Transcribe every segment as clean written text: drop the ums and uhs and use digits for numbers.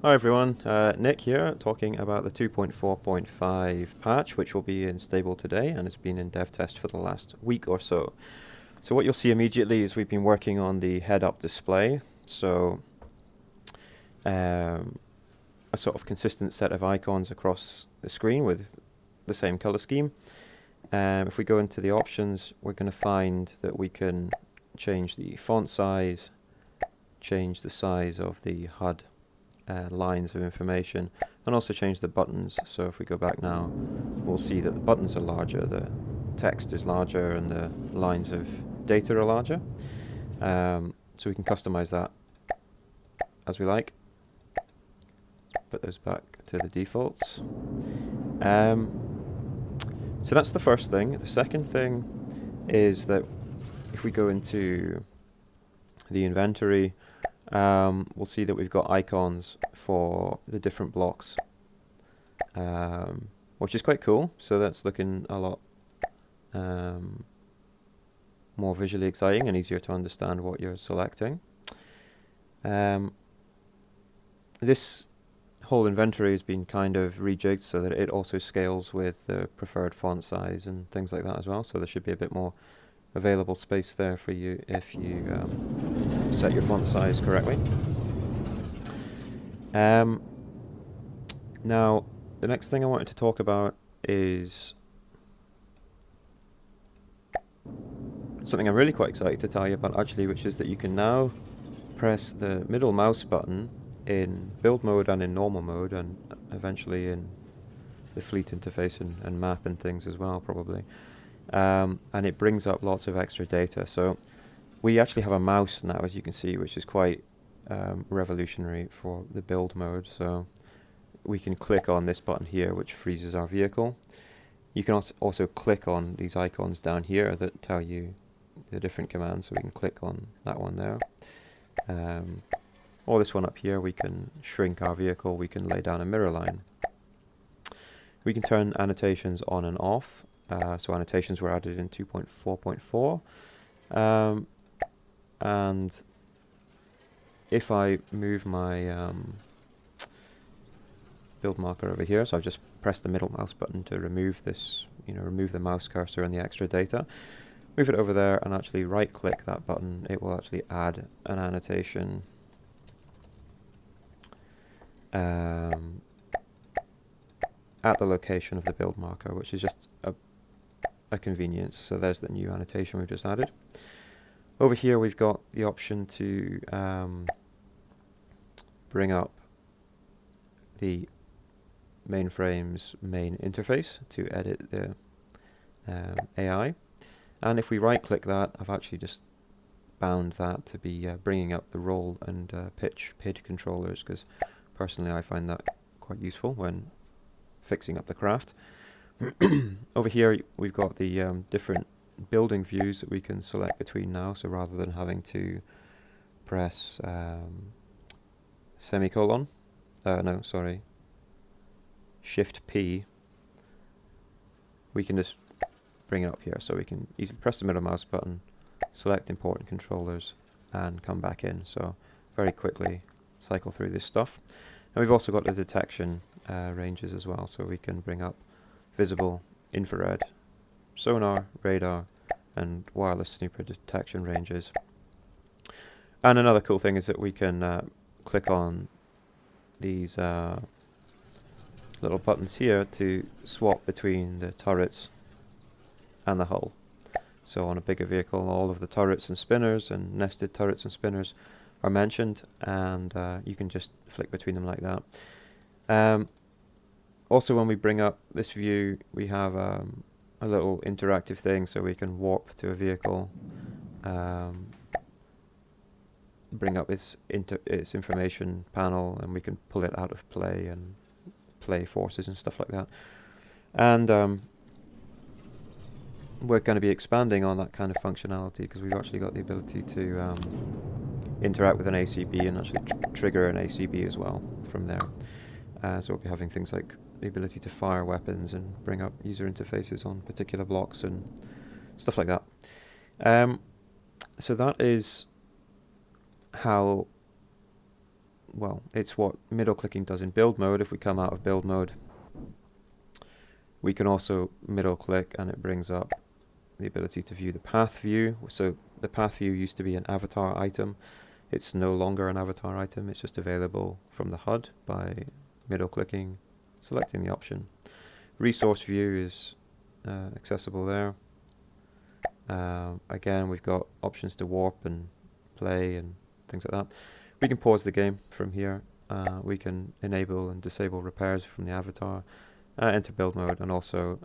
Hi everyone, Nick here talking about the 2.4.5 patch which will be in stable today and it's been in dev test for the last week or so. So what you'll see immediately is we've been working on the head-up display, so a sort of consistent set of icons across the screen with the same color scheme. If we go into the options, we're going to find that we can change the font size, change the size of the HUD lines of information, and also change the buttons. So if we go back now, we'll see that the buttons are larger, the text is larger, and the lines of data are larger. So we can customize that as we like. Put those back to the defaults. So that's the first thing. The second thing is that if we go into the inventory, we'll see that we've got icons for the different blocks, which is quite cool. So that's looking a lot more visually exciting and easier to understand what you're selecting. This whole inventory has been kind of rejigged so that it also scales with the preferred font size and things like that as well. So there should be a bit more available space there for you if you set your font size correctly. Now, the next thing I wanted to talk about is something I'm really quite excited to tell you about actually, which is that you can now press the middle mouse button in build mode and in normal mode, and eventually in the fleet interface and map and things as well, probably. And it brings up lots of extra data. So we actually have a mouse now, as you can see, which is quite revolutionary for the build mode. So we can click on this button here, which freezes our vehicle. You can also click on these icons down here that tell you the different commands. So we can click on that one there. Or this one up here, we can shrink our vehicle, we can lay down a mirror line. We can turn annotations on and off. So annotations were added in 2.4.4. And if I move my build marker over here, so I've just pressed the middle mouse button to remove this, remove the mouse cursor and the extra data. Move it over there and actually right click that button, it will actually add an annotation at the location of the build marker, which is just a convenience. So there's the new annotation we've just added. Over here we've got the option to bring up the mainframe's main interface to edit the AI. And if we right click that, I've actually just bound that to be bringing up the roll and pitch PID controllers, because personally I find that quite useful when fixing up the craft. Over here we've got the different building views that we can select between now, so rather than having to press Shift P, we can just bring it up here, so we can easily press the middle mouse button, select important controllers and come back in, so very quickly cycle through this stuff. And we've also got the detection ranges as well, so we can bring up visible, infrared, sonar, radar and wireless snooper detection ranges. And another cool thing is that we can click on these little buttons here to swap between the turrets and the hull. So on a bigger vehicle, all of the turrets and spinners and nested turrets and spinners are mentioned, and you can just flick between them like that. Also, when we bring up this view, we have a little interactive thing, so we can warp to a vehicle, bring up its information panel, and we can pull it out of play and play forces and stuff like that. And we're going to be expanding on that kind of functionality, because we've actually got the ability to interact with an ACB and actually trigger an ACB as well from there. So we'll be having things like the ability to fire weapons and bring up user interfaces on particular blocks and stuff like that. So that is how well, it's what middle clicking does in build mode. If we come out of build mode, we can also middle click and it brings up the ability to view the path view. So the path view used to be an avatar item. It's no longer an avatar item. It's just available from the HUD by middle clicking, selecting the option. Resource view is accessible there. Again, we've got options to warp and play and things like that. We can pause the game from here. We can enable and disable repairs from the avatar. Enter build mode, and also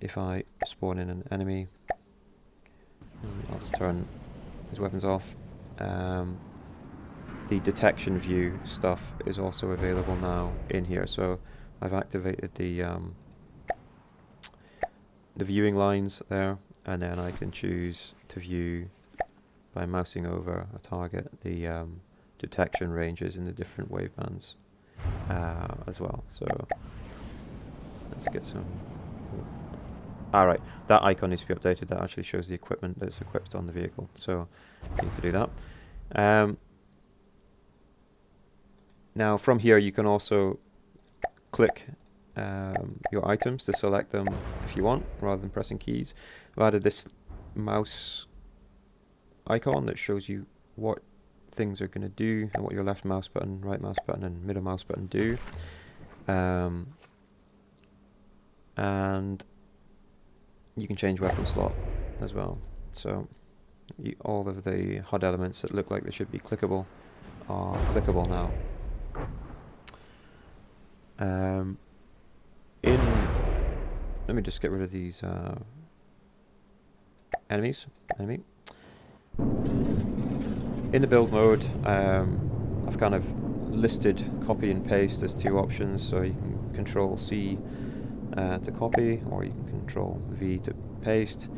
if I spawn in an enemy, I'll just turn his weapons off. The detection view stuff is also available now in here. So I've activated the viewing lines there, and then I can choose to view by mousing over a target the detection ranges in the different wavebands as well. So let's get some. Alright, that icon needs to be updated. That actually shows the equipment that's equipped on the vehicle. So I need to do that. Now from here you can also click your items to select them if you want, rather than pressing keys. I've added this mouse icon that shows you what things are going to do and what your left mouse button, right mouse button and middle mouse button do. And you can change weapon slot as well. So all of the HUD elements that look like they should be clickable are clickable now. Let me just get rid of these enemy. In the build mode, I've kind of listed copy and paste as two options, so you can control C to copy, or you can control V to paste.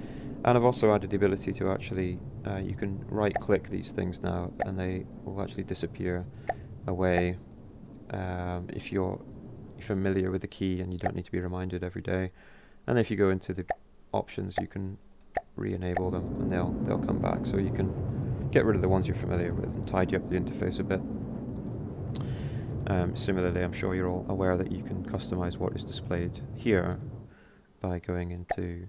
And I've also added the ability to actually, you can right click these things now and they will actually disappear away if you're familiar with the key and you don't need to be reminded every day. And if you go into the options, you can re-enable them and they'll come back, so you can get rid of the ones you're familiar with and tidy up the interface a bit. Similarly, I'm sure you're all aware that you can customize what is displayed here by going into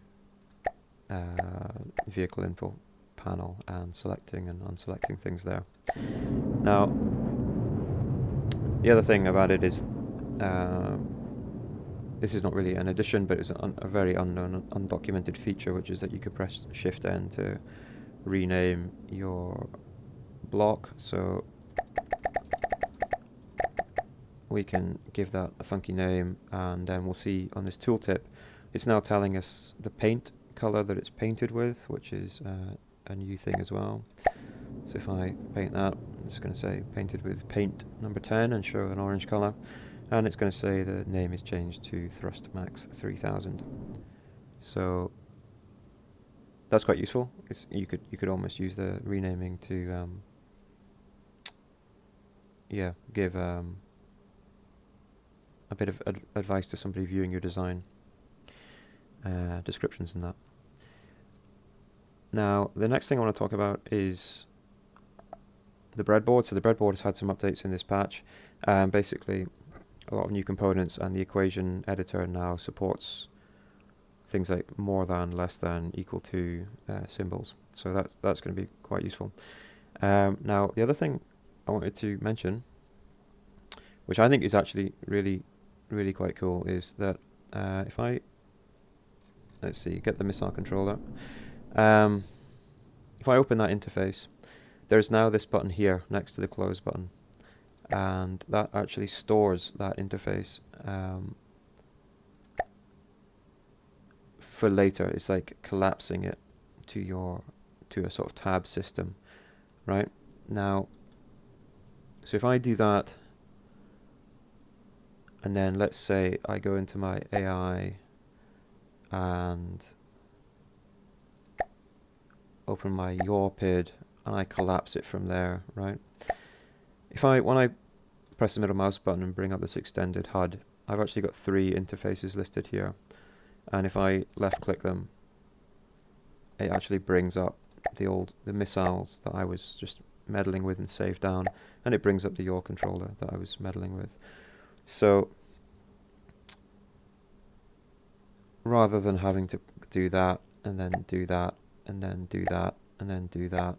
vehicle info panel and selecting and unselecting things there. Now, the other thing I've added is this is not really an addition, but it's a very unknown, undocumented feature, which is that you could press Shift-N to rename your block. So we can give that a funky name, and then we'll see on this tooltip, it's now telling us the paint color that it's painted with, which is a new thing as well. So if I paint that, it's going to say painted with paint number 10 and show an orange color. And it's going to say the name is changed to Thrust Max 3000. So that's quite useful. You could almost use the renaming to give a bit of advice to somebody viewing your design, descriptions and that. Now the next thing I want to talk about is the breadboard. So the breadboard has had some updates in this patch. Basically, a lot of new components, and the equation editor now supports things like more than, less than, equal to symbols. So that's going to be quite useful. Now the other thing I wanted to mention, which I think is actually really quite cool, is that if I get the missile controller, if I open that interface, there's now this button here next to the close button, and that actually stores that interface for later. It's like collapsing it to a sort of tab system, right? Now, so if I do that, and then let's say I go into my AI and open my your PID and I collapse it from there, right? When I press the middle mouse button and bring up this extended HUD, I've actually got 3 interfaces listed here, and if I left click them, it actually brings up the missiles that I was just meddling with and save down, and it brings up the yaw controller that I was meddling with. So rather than having to do that and then do that and then do that and then do that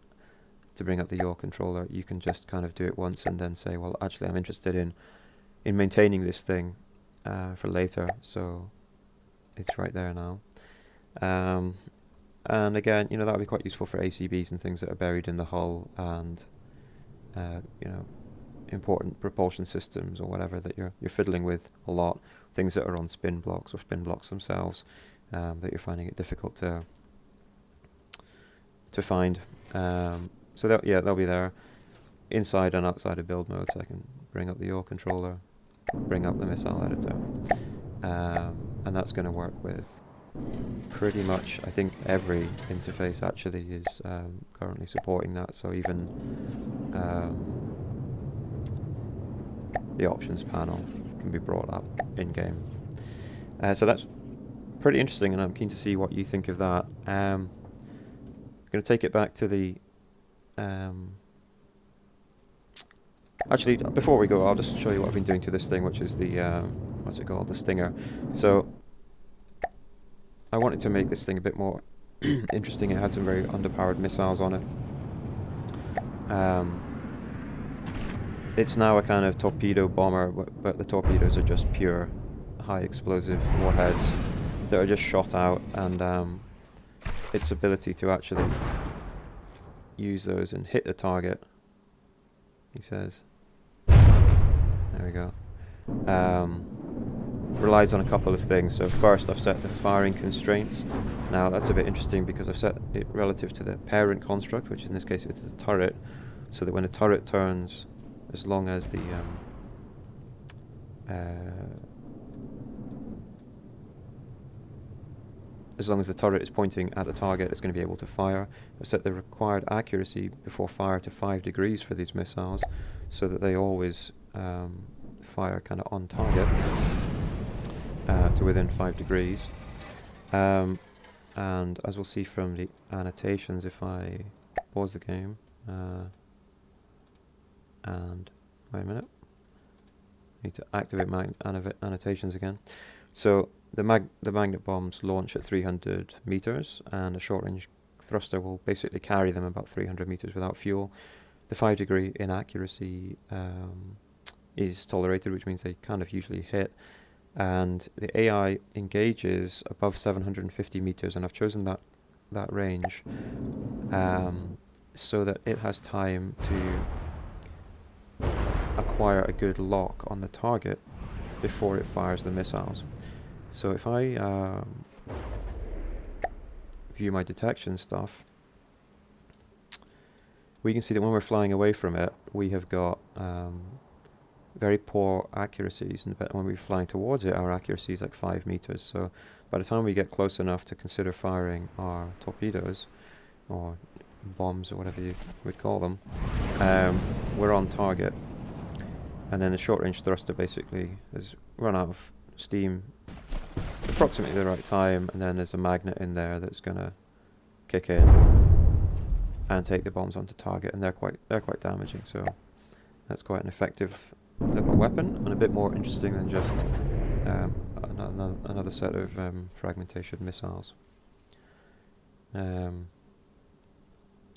to bring up the yaw controller, you can just kind of do it once and then say, well, actually I'm interested in maintaining this thing for later, so it's right there now. And again, that would be quite useful for ACBs and things that are buried in the hull, and important propulsion systems or whatever that you're fiddling with a lot, things that are on spin blocks or spin blocks themselves, that you're finding it difficult to find. So they'll be there inside and outside of build mode, so I can bring up the yaw controller, bring up the missile editor, and that's going to work with pretty much, I think, every interface actually is currently supporting that, so even the options panel can be brought up in-game. So that's pretty interesting, and I'm keen to see what you think of that. I'm going to take it back to the... actually, before we go, I'll just show you what I've been doing to this thing, which is the... what's it called? The Stinger. So I wanted to make this thing a bit more interesting. It had some very underpowered missiles on it. It's now a kind of torpedo bomber, but the torpedoes are just pure high explosive warheads that are just shot out, and its ability to actually use those and hit the target, he says, there we go, relies on a couple of things. So first, I've set the firing constraints. Now that's a bit interesting because I've set it relative to the parent construct, which in this case it's the turret, so that when the turret turns, as long as the turret is pointing at the target, it's going to be able to fire. I've set the required accuracy before fire to 5 degrees for these missiles, so that they always fire kind of on target to within 5 degrees. And as we'll see from the annotations, if I pause the game, and wait a minute, need to activate my annotations again. So the magnet bombs launch at 300 meters, and a short-range thruster will basically carry them about 300 meters without fuel. The 5-degree inaccuracy is tolerated, which means they kind of usually hit, and the AI engages above 750 meters, and I've chosen that range so that it has time to acquire a good lock on the target before it fires the missiles. So if I view my detection stuff, we can see that when we're flying away from it, we have got very poor accuracies, and when we're flying towards it, our accuracy is like 5 meters. So by the time we get close enough to consider firing our torpedoes, or bombs, or whatever you would call them, we're on target. And then the short-range thruster basically has run out of steam approximately the right time, and then there's a magnet in there that's going to kick in and take the bombs onto target, and they're quite damaging. So that's quite an effective little weapon, and a bit more interesting than just another set of fragmentation missiles.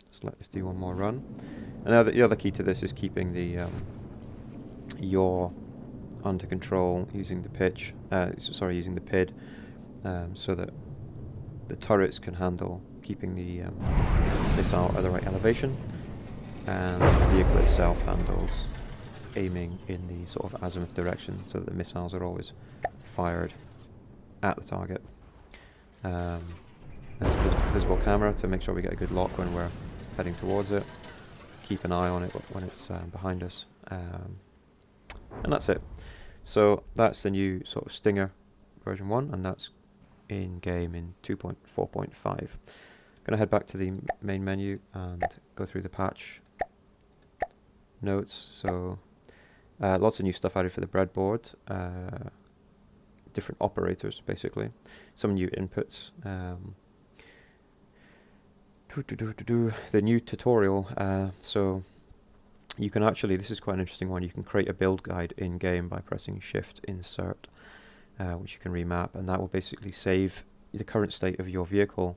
Just let this do one more run. And the other key to this is keeping the yaw under control using the pitch. Using the PID, so that the turrets can handle keeping the missile at the right elevation, and the vehicle itself handles aiming in the sort of azimuth direction, so that the missiles are always fired at the target. There's a visible camera to make sure we get a good lock when we're heading towards it. Keep an eye on it when it's behind us. And that's it. So that's the new sort of Stinger version 1, and that's in game in 2.4.5. Going to head back to the main menu and go through the patch notes. So lots of new stuff added for the breadboard, different operators basically, some new inputs. The new tutorial, so You can actually, this is quite an interesting one, you can create a build guide in-game by pressing Shift Insert, which you can remap, and that will basically save the current state of your vehicle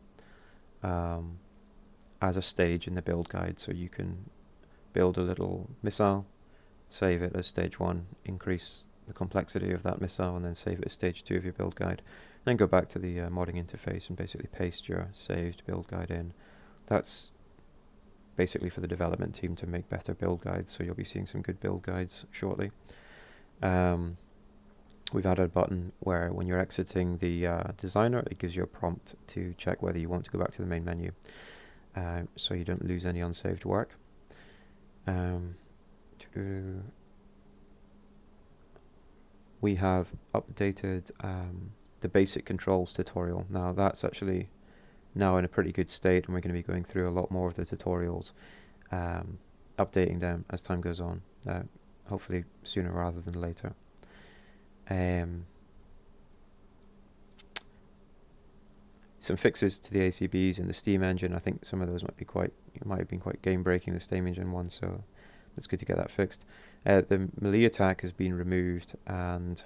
as a stage in the build guide. So you can build a little missile, save it as stage 1, increase the complexity of that missile, and then save it as stage 2 of your build guide. Then go back to the modding interface and basically paste your saved build guide in. That's basically for the development team to make better build guides, so you'll be seeing some good build guides shortly. We've added a button where when you're exiting the designer, it gives you a prompt to check whether you want to go back to the main menu, so you don't lose any unsaved work. We have updated the basic controls tutorial. Now that's actually now in a pretty good state, and we're going to be going through a lot more of the tutorials, updating them as time goes on, hopefully sooner rather than later. Some fixes to the ACBs and the Steam engine. I think some of those might have been quite game breaking, the Steam engine one, so it's good to get that fixed. The melee attack has been removed, and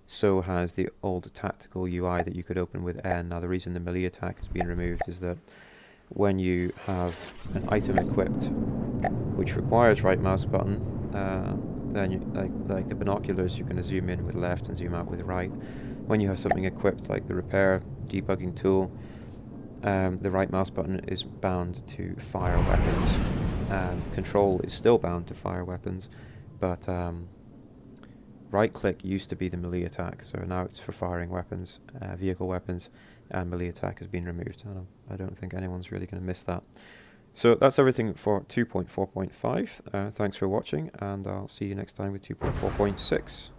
so has the old tactical UI that you could open with N. Now the reason the melee attack has been removed is that when you have an item equipped which requires right mouse button, then you, like the binoculars, you're going to zoom in with left and zoom out with right. When you have something equipped like the repair debugging tool, the right mouse button is bound to fire weapons. Control is still bound to fire weapons, but right click used to be the melee attack, so now it's for firing weapons, vehicle weapons, and melee attack has been removed. I don't think anyone's really going to miss that. So that's everything for 2.4.5. Thanks for watching, and I'll see you next time with 2.4.6.